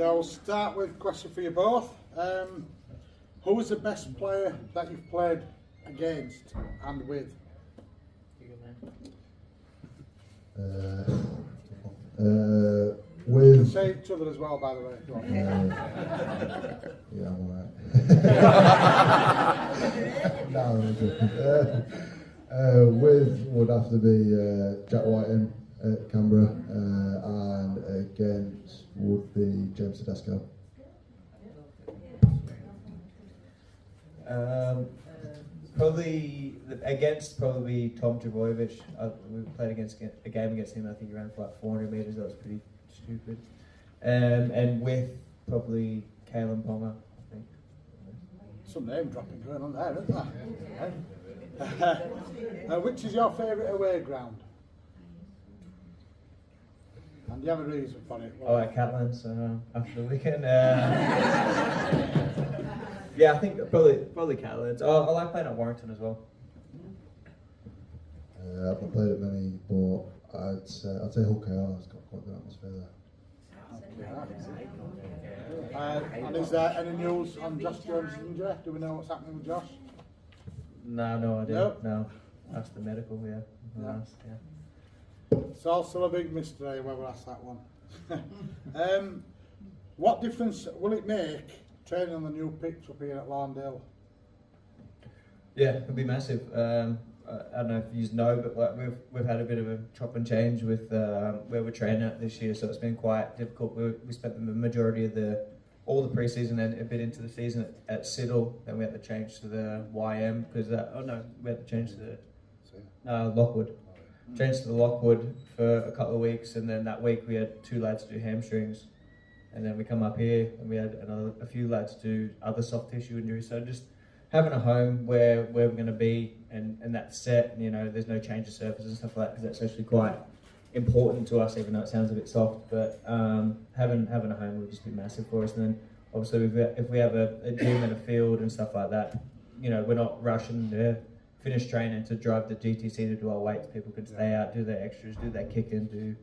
I'll start with a question for you both. Who was the best player that you've played against and with? With Say each other as well, by the way. Go on. Yeah, I'm alright. No, with would have to be Jack Whiting at Canberra, and against would be James Tedesco. Probably Tom Trbojevic. We played against a game against him. I think he ran for like 400 metres. That was pretty stupid. And with probably Kalen Ponga, I think. Some name dropping going on there, isn't there? Which is your favourite away ground? And do you have a reason for it? Oh, at Catalans after the weekend. Yeah, I think probably Catalans. Oh, I like playing at Warrington as well. I've not played at many, but I'd say Hull KR has got quite a good atmosphere there. And is there any news on Josh Jones' injury? Do we know what's happening with Josh? No idea. Nope. No. That's the medical, yeah. No. Yeah. It's also a big mystery whether that's that one. What difference will it make training on the new pitch up here at Lawndale? Yeah, it'll be massive. I don't know if you know, but like we've had a bit of a chop and change with where we're training at this year, so it's been quite difficult. We spent the majority of all the pre-season and a bit into the season at Siddle. Then we had to change to the YM because we had to change to the Lockwood. Changed to the Lockwood for a couple of weeks, and then that week we had 2 lads do hamstrings, and then we come up here and we had a few lads do other soft tissue injuries. So just having a home where we're going to be and that's set, and there's no change of surfaces and stuff like that, because that's actually quite important to us, even though it sounds a bit soft. But having a home will just be massive for us. And then obviously if we have a gym and a field and stuff like that, we're not rushing to finish training to drive the GTC to do our weights. People can stay out, do their extras, do their kicking, do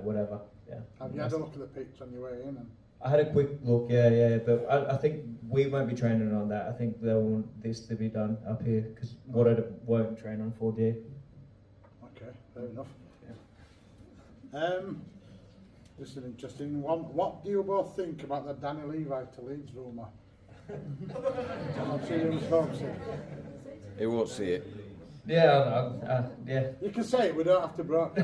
whatever. Yeah. Have you had a look at the pitch on your way in? I had a quick look, yeah, but I think we won't be training on that. I think they want this to be done up here, because Waterford won't train on 4D. Okay, fair enough. Yeah. This is an interesting one. What do you both think about the Danny Levi to Leeds rumour? He won't see it. Yeah, yeah. You can say it, we don't have to broach.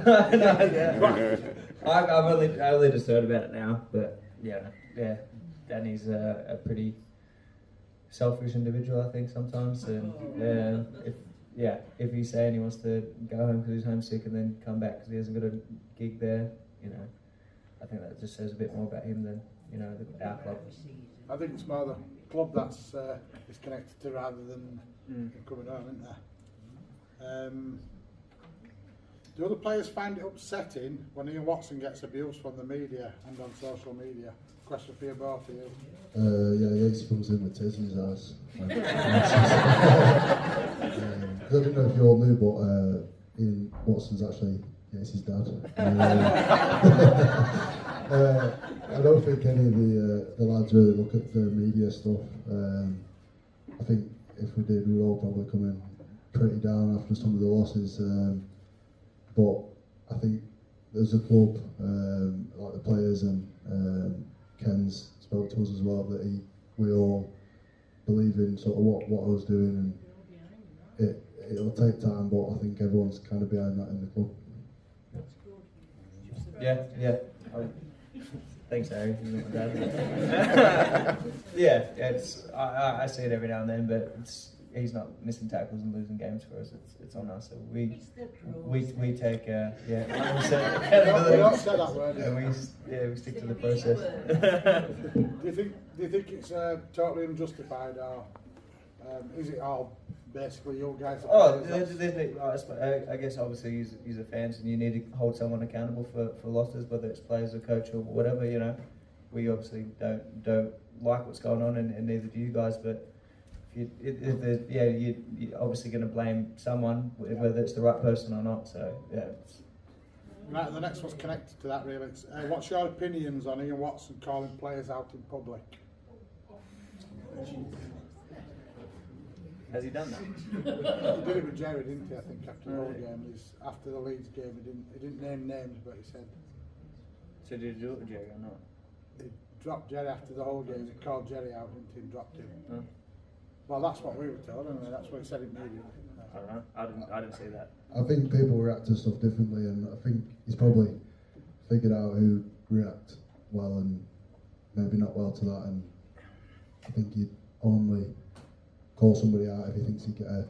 I've only just heard about it now, but yeah. Danny's a pretty selfish individual, I think, sometimes, and if he's saying he wants to go home because he's homesick and then come back because he hasn't got a gig there, I think that just says a bit more about him than our club. I think it's more the club that's is connected to rather than coming home, isn't there? Do other players find it upsetting when Ian Watson gets abuse from the media and on social media? Question for you both of you. Yates comes in with tears in his eyes. I don't know if you all knew, but Ian Watson's actually Yates' dad. I don't think any of the lads really look at the media stuff. I think if we did, we'd all probably come in pretty down after some of the losses. But I think there's a club, like the players and Ken's spoke to us as well, that we all believe in sort of what I was doing, and it'll take time, but I think everyone's kind of behind that in the club. Yeah. Thanks, Harry. It's I see it every now and then, but he's not missing tackles and losing games for us. It's on us. So we take We don't say that word. and we stick to the process. Do you think it's totally unjustified, or is it all basically you guys? I guess obviously he's a fan, and you need to hold someone accountable for losses, whether it's players or coach or whatever. We obviously don't like what's going on, and neither do you guys. But you're obviously going to blame someone, whether it's the right person or not. So yeah. Right, the next one's connected to that really. It's, what's your opinions on Ian Watson calling players out in public? Has he done that? He did it with Jerry, didn't he? I think after the whole game. After the Leeds game, he didn't name names, but he said. So did he do it with Jerry or not? He dropped Jerry after the whole game. He called Jerry out, didn't he? And dropped him. Huh? Well, that's what we were told, anyway. That's what he said in media. I don't know. I didn't see that. I think people react to stuff differently, and I think he's probably figured out who react well and maybe not well to that. And I think he'd only call somebody out if he thinks he'd get a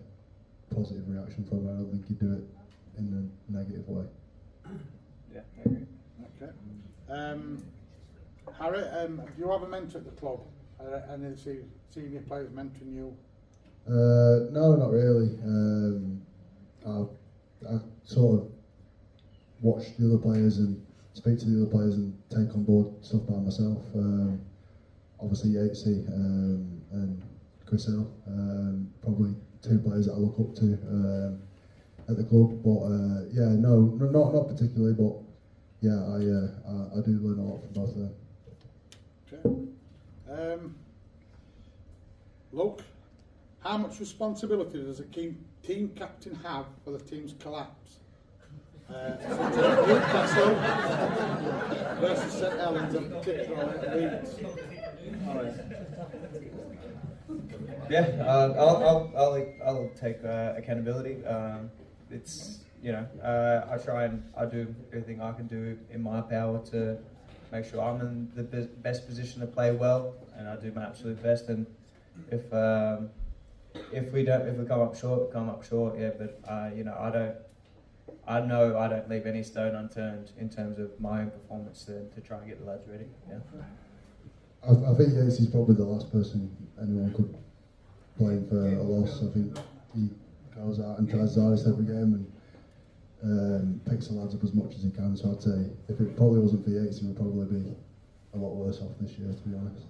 positive reaction from it. I don't think he'd do it in a negative way. Yeah, I agree. Okay. Harry, do you have a mentor at the club? Any of the senior players mentoring you? No, not really. I sort of watch the other players and speak to the other players and take on board stuff by myself. Obviously Yatesy and Chris Hill, probably two players that I look up to at the club. But yeah, no, not particularly. But yeah, I do learn a lot from both of them. Okay. Luke, how much responsibility does a team captain have for the team's collapse? Newcastle versus St Helens and particularly Leeds. Yeah, I'll take accountability. It's I do everything I can do in my power to make sure I'm in the best position to play well, and I do my absolute best. And if we come up short, yeah. But I know I don't leave any stone unturned in terms of my own performance to try and get the lads ready. Yeah. I think Yates is probably the last person anyone could blame for a loss. I think he goes out and tries his hardest every game and picks the lads up as much as he can. So I'd say if it probably wasn't for Yates, he would probably be a lot worse off this year, to be honest.